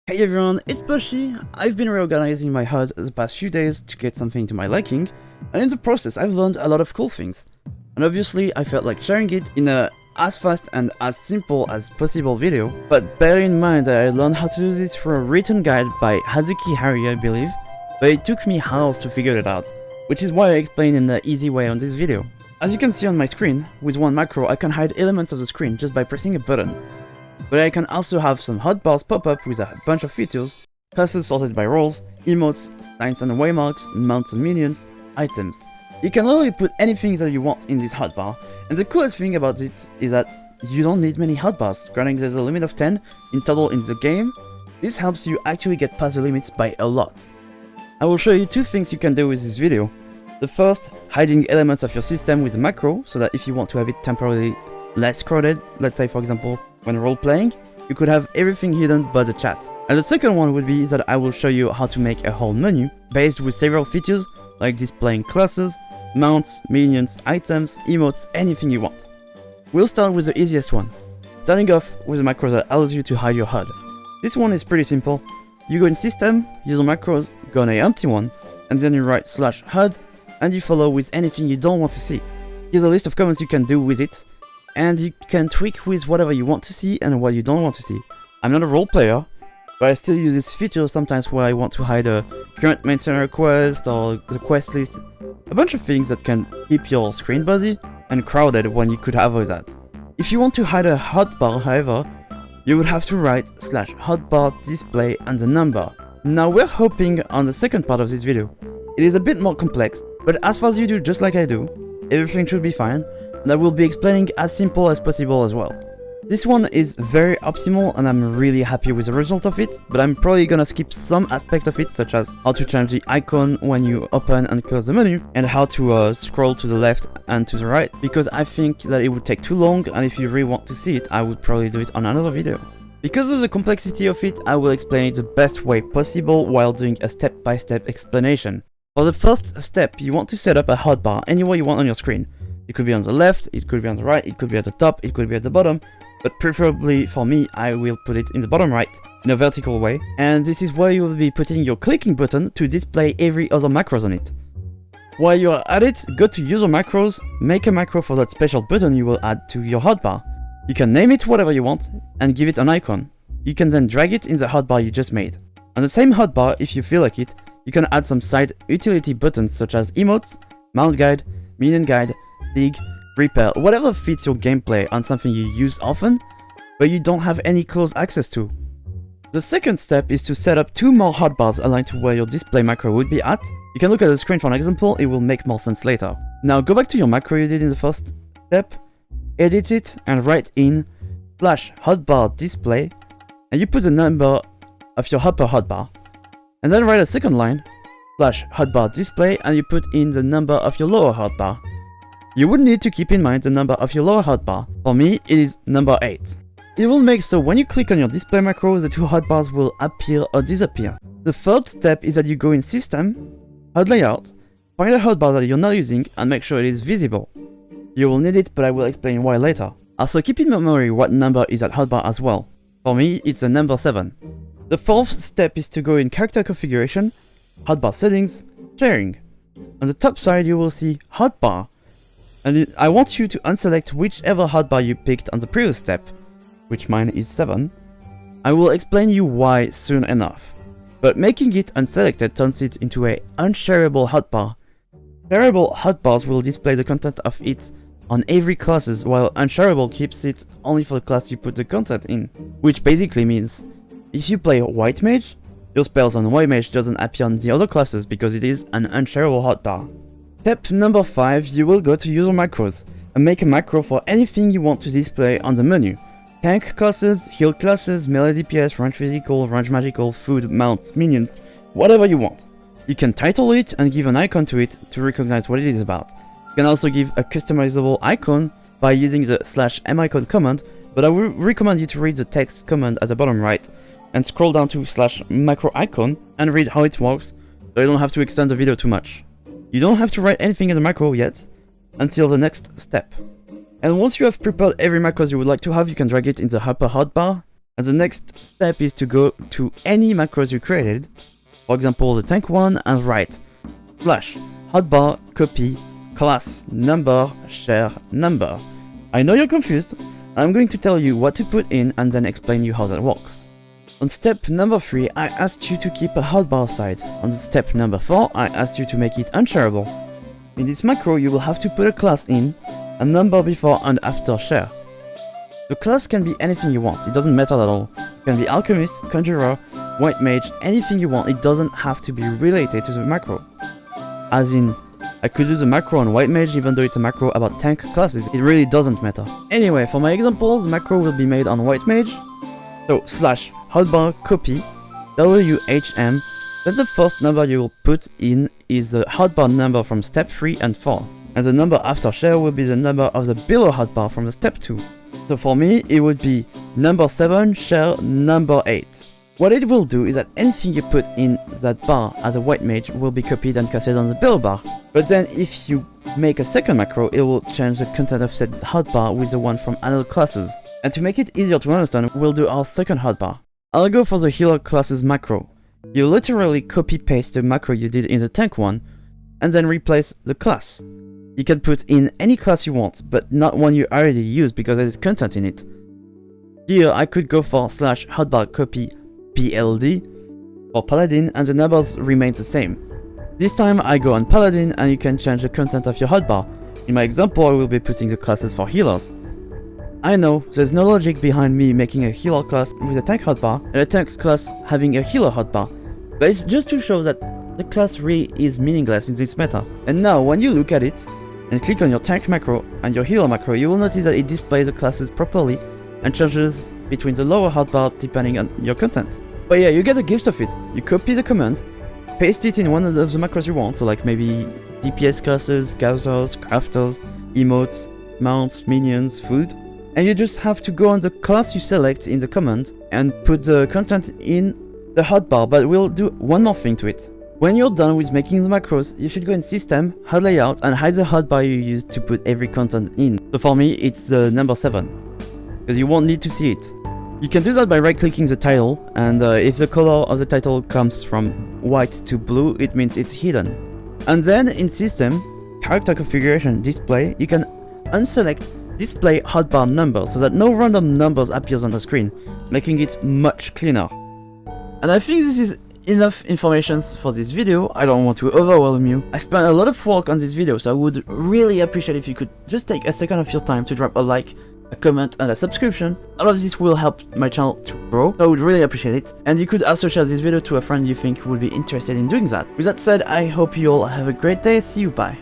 Hey everyone, it's Bushy. I've been reorganizing my HUD the past few days to get something to my liking, and in the process I've learned a lot of cool things. And obviously I felt like sharing it in a as fast and as simple as possible video, but bear in mind that I learned how to do this through a written guide by Hazuki Hari, I believe, but it took me hours to figure it out, which is why I explain in the easy way on this video. As you can see on my screen, with one macro I can hide elements of the screen just by pressing a button. But I can also have some hotbars pop up with a bunch of features, classes sorted by roles, emotes, signs and waymarks, mounts and minions, items. You can literally put anything that you want in this hotbar, and the coolest thing about it is that you don't need many hotbars, granting there's a limit of 10 in total in the game. This helps you actually get past the limits by a lot. I will show you two things you can do with this video. The first, hiding elements of your system with a macro, so that if you want to have it temporarily less crowded, let's say for example when role-playing, you could have everything hidden but the chat. And the second one would be that I will show you how to make a whole menu, based with several features, like displaying classes, mounts, minions, items, emotes, anything you want. We'll start with the easiest one, starting off with a macro that allows you to hide your HUD. This one is pretty simple. You go in System, user macros, go on a empty one, and then you write /HUD, and you follow with anything you don't want to see. Here's a list of comments you can do with it, and you can tweak with whatever you want to see and what you don't want to see. I'm not a role player, but I still use this feature sometimes where I want to hide a current main scenario quest or the quest list. A bunch of things that can keep your screen busy and crowded when you could avoid that. If you want to hide a hotbar, however, you would have to write /hotbar display and the number. Now we're hopping on the second part of this video. It is a bit more complex, but as far as you do just like I do, everything should be fine. And I will be explaining as simple as possible as well. This one is very optimal and I'm really happy with the result of it, but I'm probably gonna skip some aspect of it, such as how to change the icon when you open and close the menu, and how to scroll to the left and to the right, because I think that it would take too long, and if you really want to see it, I would probably do it on another video. Because of the complexity of it, I will explain it the best way possible while doing a step-by-step explanation. For the first step, you want to set up a hotbar anywhere you want on your screen. It could be on the left, it could be on the right, it could be at the top, it could be at the bottom, but preferably for me, I will put it in the bottom right, in a vertical way, and this is where you will be putting your clicking button to display every other macros on it. While you are at it, go to user macros, make a macro for that special button you will add to your hotbar. You can name it whatever you want, and give it an icon. You can then drag it in the hotbar you just made. On the same hotbar, if you feel like it, you can add some side utility buttons such as emotes, mount guide, minion guide, dig, repair, whatever fits your gameplay on something you use often, but you don't have any close access to. The second step is to set up two more hotbars aligned to where your display macro would be at. You can look at the screen for an example, it will make more sense later. Now go back to your macro you did in the first step, edit it and write in /hotbar display, and you put the number of your upper hotbar. And then write a second line, /hotbar display, and you put in the number of your lower hotbar. You would need to keep in mind the number of your lower hotbar. For me, it is number 8. It will make so when you click on your display macro, the two hotbars will appear or disappear. The third step is that you go in System, HUD Layout, find a hotbar that you're not using and make sure it is visible. You will need it, but I will explain why later. Also keep in memory what number is that hotbar as well. For me, it's the number 7. The fourth step is to go in Character Configuration, Hotbar Settings, Sharing. On the top side you will see Hotbar, and I want you to unselect whichever hotbar you picked on the previous step, which mine is 7. I will explain you why soon enough, but making it unselected turns it into a unshareable hotbar. Shareable hotbars will display the content of it on every classes, while unshareable keeps it only for the class you put the content in, which basically means if you play White Mage, your spells on White Mage doesn't appear on the other classes because it is an unshareable hotbar. Step number 5, you will go to user macros and make a macro for anything you want to display on the menu. Tank classes, heal classes, melee DPS, range physical, range magical, food, mounts, minions, whatever you want. You can title it and give an icon to it to recognize what it is about. You can also give a customizable icon by using the /micon command, but I will recommend you to read the text command at the bottom right and scroll down to /macro icon and read how it works, so you don't have to extend the video too much. You don't have to write anything in the macro yet, until the next step. And once you have prepared every macros you would like to have, you can drag it in the upper hotbar, And the next step is to go to any macros you created, for example the tank one, and write slash hotbar copy class number share number. I know you're confused. I'm going to tell you what to put in and then explain you how that works. On step number 3, I asked you to keep a hotbar side. On step number 4, I asked you to make it unshareable. In this macro, you will have to put a class in, a number before and after share. The class can be anything you want, it doesn't matter at all. It can be Alchemist, Conjurer, White Mage, anything you want, it doesn't have to be related to the macro. As in, I could do the macro on White Mage even though it's a macro about tank classes, it really doesn't matter. Anyway, for my examples, macro will be made on White Mage, so slash hotbar copy WHM, then the first number you will put in is the hotbar number from step 3 and 4, and the number after share will be the number of the below hotbar from the step 2. So for me, it would be number 7 share number 8. What it will do is that anything you put in that bar as a White Mage will be copied and casted on the below bar. But then if you make a second macro, it will change the content of said hotbar with the one from another classes. And to make it easier to understand, we'll do our second hotbar. I'll go for the healer classes macro. You literally copy paste the macro you did in the tank one, and then replace the class. You can put in any class you want, but not one you already used because there is content in it. Here I could go for slash hotbar copy PLD for Paladin and the numbers remain the same. This time I go on Paladin and you can change the content of your hotbar. In my example I will be putting the classes for healers. I know, there's no logic behind me making a healer class with a tank hotbar and a tank class having a healer hotbar, but it's just to show that the class really is meaningless in this meta. And now when you look at it and click on your tank macro and your healer macro, you will notice that it displays the classes properly and changes between the lower hotbar depending on your content. But yeah, you get the gist of it. You copy the command, paste it in one of the macros you want, so like maybe DPS classes, gatherers, crafters, emotes, mounts, minions, food, and you just have to go on the class you select in the command and put the content in the hotbar, but we'll do one more thing to it. When you're done with making the macros, you should go in System, Hot Layout, and hide the hotbar you used to put every content in. So for me, it's the number 7, because you won't need to see it. You can do that by right-clicking the title, and if the color of the title comes from white to blue, it means it's hidden. And then in System, Character Configuration Display, you can unselect Display Hotbar Number so that no random numbers appears on the screen, making it much cleaner. And I think this is enough information for this video. I don't want to overwhelm you. I spent a lot of work on this video, so I would really appreciate if you could just take a second of your time to drop a like, a comment and a subscription. All of this will help my channel to grow, so I would really appreciate it. And you could also share this video to a friend you think would be interested in doing that. With that said, I hope you all have a great day. See you, bye.